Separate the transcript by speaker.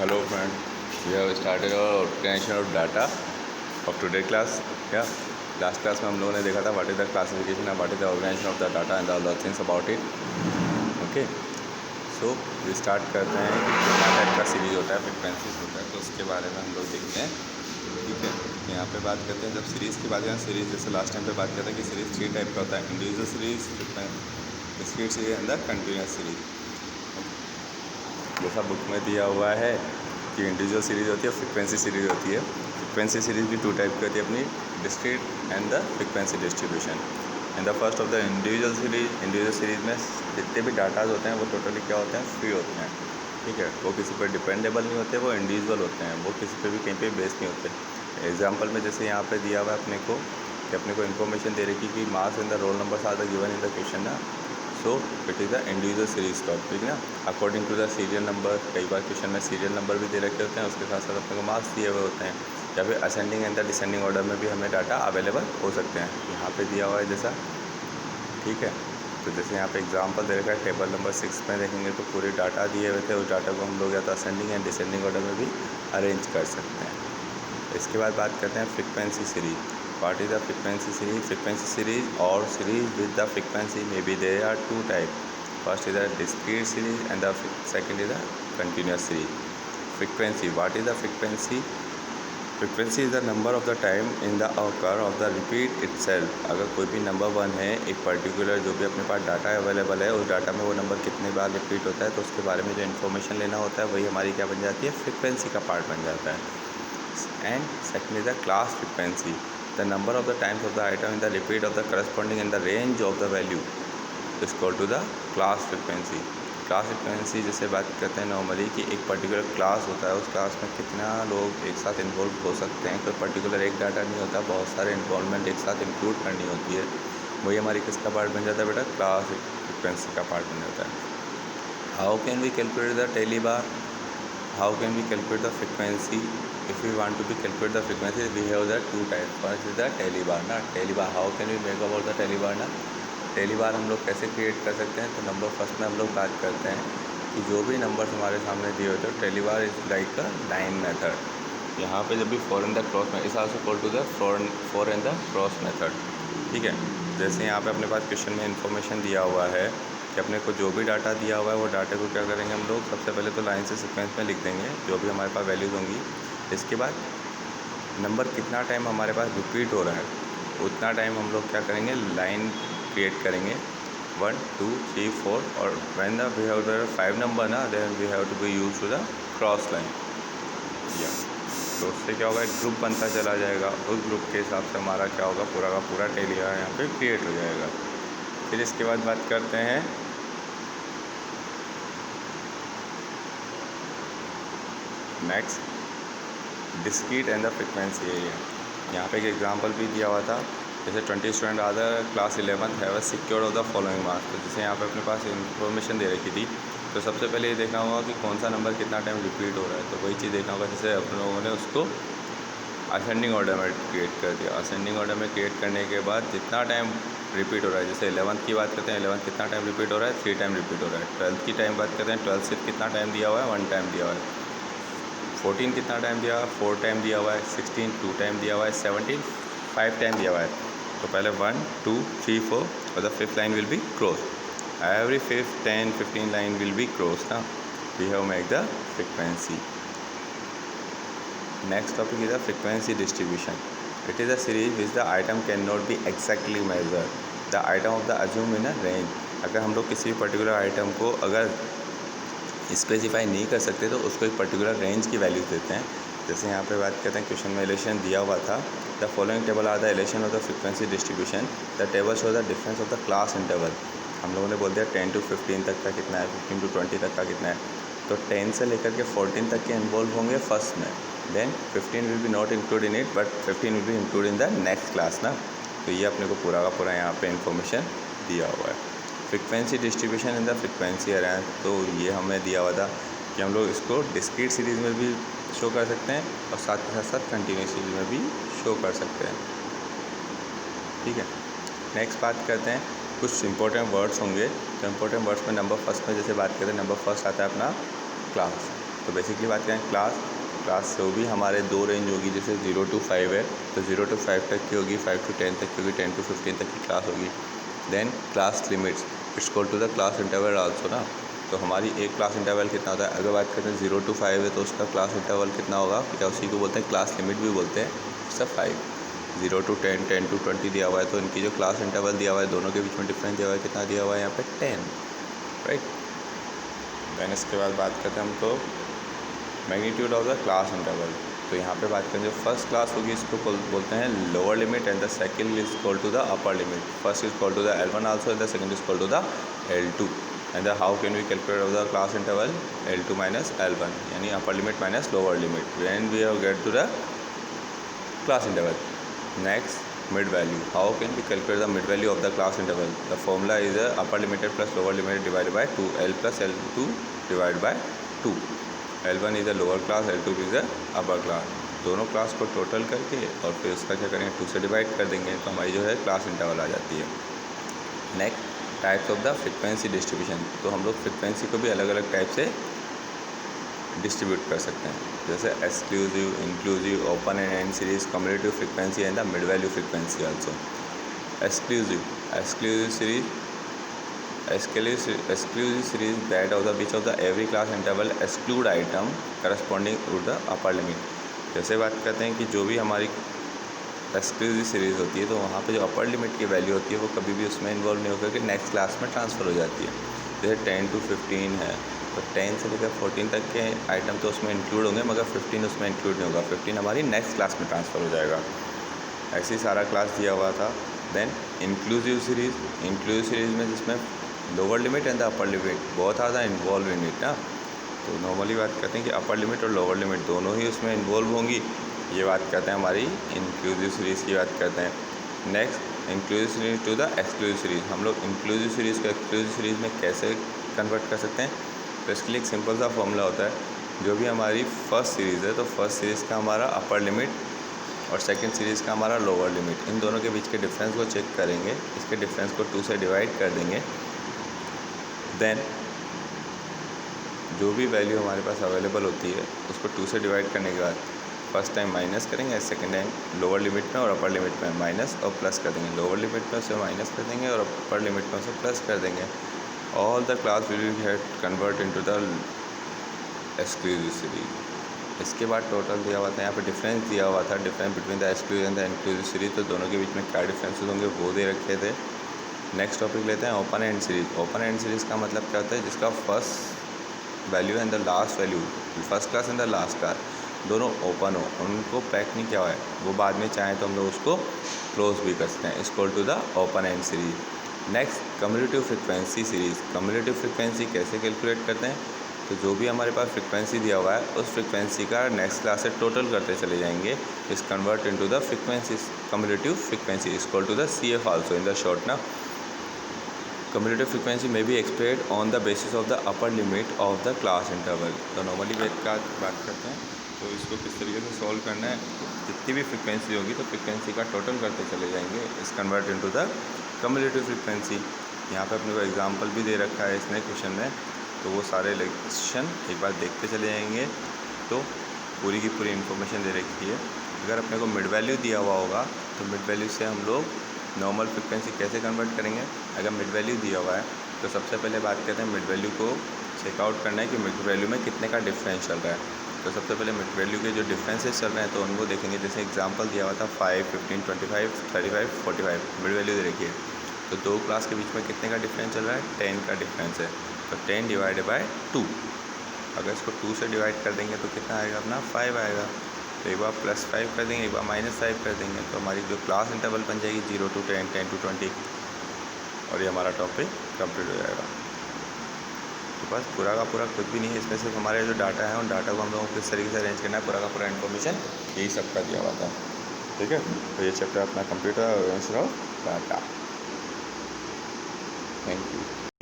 Speaker 1: Hello friend, we have started our organization of data of today class. Yeah, last class में हम लोगों ने देखा था what is the classification and what is the organization of the data and all the things about it. Okay, so we start करते हैं कि कितना टाइप का सीरीज होता है, फ्रिक्वेंसीज होता है, तो उसके बारे में हम लोग देखते हैं. ठीक है, यहाँ पे बात करते हैं. जब सीरीज़ की बात करें, सीरीज़ जैसे लास्ट टाइम पे बात करते हैं कि सीरीज़ 3 टाइप का होता है: individual series, discrete series and the continuous series. जैसा बुक में दिया हुआ है कि इंडिविजुअल सीरीज होती है, फ्रिक्वेंसी सीरीज होती है. फ्रिक्वेंसी सीरीज भी 2 टाइप की होती है अपनी, discrete and the frequency distribution. In the first of the individual series में जितने भी डाटाज होते हैं वो टोटली क्या होते हैं, फ्री होते हैं. ठीक है, वो किसी पर डिपेंडेबल नहीं होते, वो इंडिविजुअल होते हैं, वो किसी पे भी कहीं पे बेस नहीं होते. एग्जांपल में जैसे यहाँ पे दिया हुआ है अपने को कि अपने को इन्फॉर्मेशन दे रखी कि marks in the roll numbers are the given in the question ना. So it is the individual series top. ठीक है ना, according to the serial number. कई बार क्वेश्चन में सीरियल नंबर भी दे रखे होते हैं, उसके साथ साथ अपने को मार्क्स दिए हुए होते हैं, या फिर ascending and the descending order में भी हमें डाटा अवेलेबल हो सकते हैं. यहाँ पे दिया हुआ है जैसा. ठीक है, तो जैसे यहाँ पे एग्जांपल दे रखा है, टेबल नंबर 6 में देखेंगे तो पूरे डाटा दिए हुए थे. उस डाटा को हम लोग या तो असेंडिंग एंड डिसेंडिंग ऑर्डर में भी अरेंज कर सकते हैं. इसके बाद बात करते हैं frequency series. What is the frequency series? Frequency series और series with the frequency may be there are 2 type. First is the discrete series and the second is the continuous series. Frequency, what is the frequency? Frequency is the number of the time in the occur of the repeat itself. अगर कोई भी number 1 है, एक particular जो भी अपने पास data available है, उस डाटा में वो नंबर कितने बार रिपीट होता है, तो उसके बारे में जो इन्फॉर्मेशन लेना होता है वही हमारी क्या बन जाती है, फ्रिक्वेंसी का पार्ट बन जाता है. And second is the class frequency. The number of the times of the item in the repeat of the corresponding in the range of the value is equal to the class frequency. Class frequency जैसे बात करते हैं normally कि एक particular class होता है, उस class में कितना लोग एक साथ इन्वॉल्व हो सकते हैं. कोई पर्टिकुलर एक डाटा नहीं होता, बहुत सारे इन्वॉल्वमेंट एक साथ इंक्लूड करनी होती है. वही हमारी किसका पार्ट बन जाता है बेटा, क्लास फ्रिक्वेंसी का पार्ट बन जाता है. How can we calculate the tally bar? How can we calculate the frequency? If we want to be calculate the frequency, we have the 2 types. First is the tally bar ना. Tally bar, how can we make about the tally bar ना? tally bar हम लोग कैसे create कर सकते हैं? तो number first में हम लोग बात करते हैं कि जो भी नंबर्स हमारे सामने दिए होते हैं, tally bar is like a line method. यहाँ पे जब भी 4 इन द क्रॉस में is also equal to the 4 in the cross method. ठीक है, जैसे यहाँ पे अपने पास क्वेश्चन में इन्फॉर्मेशन दिया हुआ है कि अपने को जो भी डाटा दिया हुआ है वो डाटे को क्या करेंगे हम लोग, सबसे पहले तो लाइन से सीक्वेंस में लिख देंगे जो भी हमारे पास वैल्यूज़ होंगी. इसके बाद नंबर कितना टाइम हमारे पास रिपीट हो रहा है, उतना टाइम हम लोग क्या करेंगे, लाइन क्रिएट करेंगे 1 2 3 4. और when the we have the 5 number ना, then we have to be use to the cross line. या तो उससे क्या होगा, एक ग्रुप बनता चला जाएगा. उस ग्रुप के हिसाब से हमारा क्या होगा, पूरा का पूरा टेली यहाँ पे क्रिएट हो जाएगा. फिर इसके बाद बात करते हैं next discrete and the frequency area. यहाँ पे एक एग्जांपल भी दिया हुआ था, जैसे 20 स्टूडेंट आदर class 11th have secured of the following marks. तो जैसे यहाँ पे अपने पास इन्फॉर्मेशन दे रखी थी, तो सबसे पहले ये देखना होगा कि कौन सा नंबर कितना टाइम रिपीट हो रहा है. तो वही चीज़ देखना होगा. जैसे अपन लोगों ने उसको असेंडिंग ऑर्डर में क्रिएट कर दिया. असेंडिंग ऑर्डर में क्रिएट करने के बाद जितना टाइम रिपीट हो रहा है, जैसे 11th की बात करते हैं, 11th कितना टाइम रिपीट हो रहा है, 3 टाइम रिपीट हो रहा है. 12th की टाइम बात करते हैं, 12th से कितना टाइम दिया हुआ है, 1 टाइम दिया हुआ है. 14 कितना टाइम दिया हुआ है, 4 टाइम दिया हुआ है. 16 2 टाइम दिया हुआ है. 17 5 टाइम दिया हुआ है. तो पहले 1 2 3 4 और the 5th line will be cross. Every 5 10 15 line will be cross ना. We have make the frequency. Next topic is the frequency distribution. It is a series which the item can not be exactly measure the item of the assume in a range. अगर हम लोग किसी particular item को अगर specify नहीं कर सकते तो उसको एक पर्टिकुलर रेंज की वैल्यूज देते हैं. जैसे यहाँ पे बात करते हैं, क्वेश्चन में एलेशन दिया हुआ था, the following table are the relation of the frequency distribution. The table show the difference of the class interval. हम लोगों ने बोल दिया 10 to 15 तक का कितना है, 15 to 20 तक का कितना है. तो 10 से लेकर के 14 तक के इन्वॉल्व होंगे फर्स्ट में. Then 15 will be not include in it, but 15 will be include in the next class ना. तो ये अपने को पूरा का पूरा यहाँ पे इन्फॉर्मेशन दिया हुआ है. Frequency distribution in the frequency arrange. तो ये हमें दिया हुआ था कि हम लोग इसको डिस्क्रीट सीरीज़ में भी शो कर सकते हैं और साथ के साथ साथ कंटिन्यूस सीरीज़ में भी शो कर सकते हैं. ठीक है, नेक्स्ट बात करते हैं कुछ इंपॉर्टेंट वर्ड्स होंगे. तो इंपॉर्टेंट वर्ड्स में नंबर फर्स्ट में जैसे बात करते हैं, नंबर फर्स्ट आता है अपना क्लास. तो बेसिकली बात करें क्लास जो भी हमारे दो रेंज होगी, जैसे 0 to 5 है तो 0 to 5 तक की होगी, 5 to 10 तक की होगी, 10 to 15 तक की क्लास होगी। Then class limits it's equal to the class interval also ना। तो हमारी एक क्लास इंटरवल कितना होता है, अगर बात करते हैं 0 to 5 है तो उसका क्लास इंटरवल कितना होगा, क्या उसी को बोलते हैं क्लास लिमिट भी बोलते हैं, इट्स अ 5। 0 to 10, 10 to 20 दिया हुआ है तो इनकी जो क्लास इंटरवल दिया हुआ है दोनों के बीच में डिफरेंस दिया हुआ है, कितना दिया हुआ है यहाँ पे 10, राइट। देन इसके बाद बात करते हैं हम तो magnitude of the class interval. तो यहाँ पे बात करें जो फर्स्ट क्लास होगी इसको बोलते हैं lower limit and the second is equal to the upper limit. First is equal to the L1 also and the second is equal to the L2 and the how can we calculate of the class interval L2 minus L1, यानी upper limit minus lower limit when we have get to the class interval. Next mid value, how can we calculate the mid value of the class interval. The formula is upper limited plus lower limited divided by 2, L plus L2 divide by 2। L1 is a lower class, L2 is a upper class. दोनों class को total करके और फिर उसका क्या करेंगे 2 से divide कर देंगे तो हमारी जो है क्लास इंटरवल आ जाती है। Next types of the frequency distribution, तो हम लोग फ्रिक्वेंसी को भी अलग अलग टाइप से डिस्ट्रीब्यूट कर सकते हैं, जैसे exclusive, inclusive, open end and series, cumulative frequency and the mid value frequency also. Exclusive series that of the बीच of the every class interval exclude item corresponding to the upper limit. जैसे बात करते हैं कि जो भी हमारी exclusive series होती है तो वहाँ पे जो अपर लिमिट की वैल्यू होती है वो कभी भी उसमें इन्वॉल्व नहीं होकर के नेक्स्ट क्लास में ट्रांसफ़र हो जाती है। जैसे 10 to 15 है तो 10 से लेकर 14 तक के आइटम तो उसमें इंक्लूड होंगे मगर 15 उसमें इंक्लूड नहीं होगा, 15 हमारी नेक्स्ट क्लास में ट्रांसफ़र हो जाएगा। ऐसे ही सारा क्लास दिया हुआ था। देन इंक्लूसिव सीरीज़ में जिसमें lower limit and the upper limit बहुत ज़्यादा इन्वॉल्व इन इट ना। तो नॉर्मली बात करते हैं कि अपर लिमिट और लोअर लिमिट दोनों ही उसमें इन्वॉल्व होंगी, ये बात करते हैं हमारी इंक्लूसिव सीरीज़ की बात करते हैं। Next inclusive series to the exclusive series, हम लोग इंक्लूसिव सीरीज़ को एक्सक्लूसिव सीरीज़ में कैसे कन्वर्ट कर सकते हैं, तो इसके लिए एक सिंपल सा फॉर्मूला होता है। जो भी हमारी फर्स्ट सीरीज़ है तो फर्स्ट सीरीज़ का हमारा अपर लिमिट और सेकंड सीरीज़ का हमारा लोअर लिमिट, इन दोनों के बीच के डिफरेंस को चेक करेंगे, इसके डिफरेंस को 2 से डिवाइड कर देंगे। देन जो भी वैल्यू हमारे पास अवेलेबल होती है उसको 2 से डिवाइड करने के बाद फर्स्ट टाइम माइनस करेंगे, सेकंड टाइम लोअर लिमिट में और अपर लिमिट में माइनस और प्लस कर देंगे, लोअर लिमिट में उसे माइनस कर देंगे और अपर लिमिट में उसे प्लस कर देंगे। All the class will get convert into the exclusive series. इसके बाद टोटल दिया हुआ था, यहाँ पे डिफरेंस दिया हुआ था, difference between the exclusive and the inclusive series, तो दोनों के बीच में क्या डिफरेंसेस होंगे वो दे रखे थे। नेक्स्ट टॉपिक लेते हैं open end series. Open and series का मतलब क्या होता है, जिसका first value and the last value, first class and the last class दोनों ओपन हो, उनको पैक नहीं किया हुआ है, वो बाद में चाहें तो हम लोग उसको क्लोज भी कर सकते हैं, equal to the open end series. Next cumulative frequency series. Cumulative frequency कैसे कैलकुलेट करते हैं, तो जो भी हमारे पास फ्रिक्वेंसी दिया हुआ है उस फ्रिक्वेंसी का नेक्स्ट क्लास से टोटल करते चले जाएंगे, इस convert into the frequency cumulative frequency equal to the CF also in the short ना। कम्युलेटिव फ्रिक्वेंसी में भी expressed on the basis of the upper limit of the class interval. तो normally का बात करते हैं तो इसको किस तरीके से सॉल्व करना है, जितनी भी फ्रिक्वेंसी होगी तो फ्रिक्वेंसी का टोटल करते चले जाएंगे, इस convert into the cumulative frequency. यहाँ पे अपने को एग्जांपल भी दे रखा है इसने क्वेश्चन में, तो वो सारे लेक्शन एक बार देखते चले जाएंगे तो पूरी की पूरी इन्फॉर्मेशन दे रखी है। अगर अपने को मिड वैल्यू दिया हुआ होगा तो मिड वैल्यू से हम लोग नॉर्मल फ्रिक्वेंसी कैसे कन्वर्ट करेंगे। अगर मिड वैल्यू दिया हुआ है तो सबसे पहले बात करते हैं मिड वैल्यू को चेकआउट करना है कि मिड वैल्यू में कितने का डिफरेंस चल रहा है। तो सबसे पहले मिड वैल्यू के जो डिफरेंसेस चल रहे हैं तो उनको देखेंगे। जैसे एग्जांपल दिया हुआ था 5, 15, 25, 35, 45 मिड वैल्यू दे रखी है, तो दो क्लास के बीच में कितने का डिफरेंस चल रहा है, 10 का डिफरेंस है, तो 10 डिवाइडेड बाय 2। अगर इसको 2 से डिवाइड कर देंगे तो कितना आएगा अपना 5 आएगा। तो एक बार +5 कर देंगे, एक बार -5 कर देंगे, तो हमारी जो क्लास इंटरवल बन जाएगी 0 to 10, 10 to 20, और ये हमारा टॉपिक कंप्लीट हो जाएगा। तो बस पूरा का पूरा कुछ भी नहीं है, इसमें सिर्फ हमारे जो डाटा है उन डाटा को हम लोगों को किस तरीके से अरेंज करना है, पूरा का पूरा इन्फॉर्मेशन यही सब का दिया हुआ था। ठीक है, तो ये चैप्टर अपना कंप्लीट हुआ डाटा। Thank you.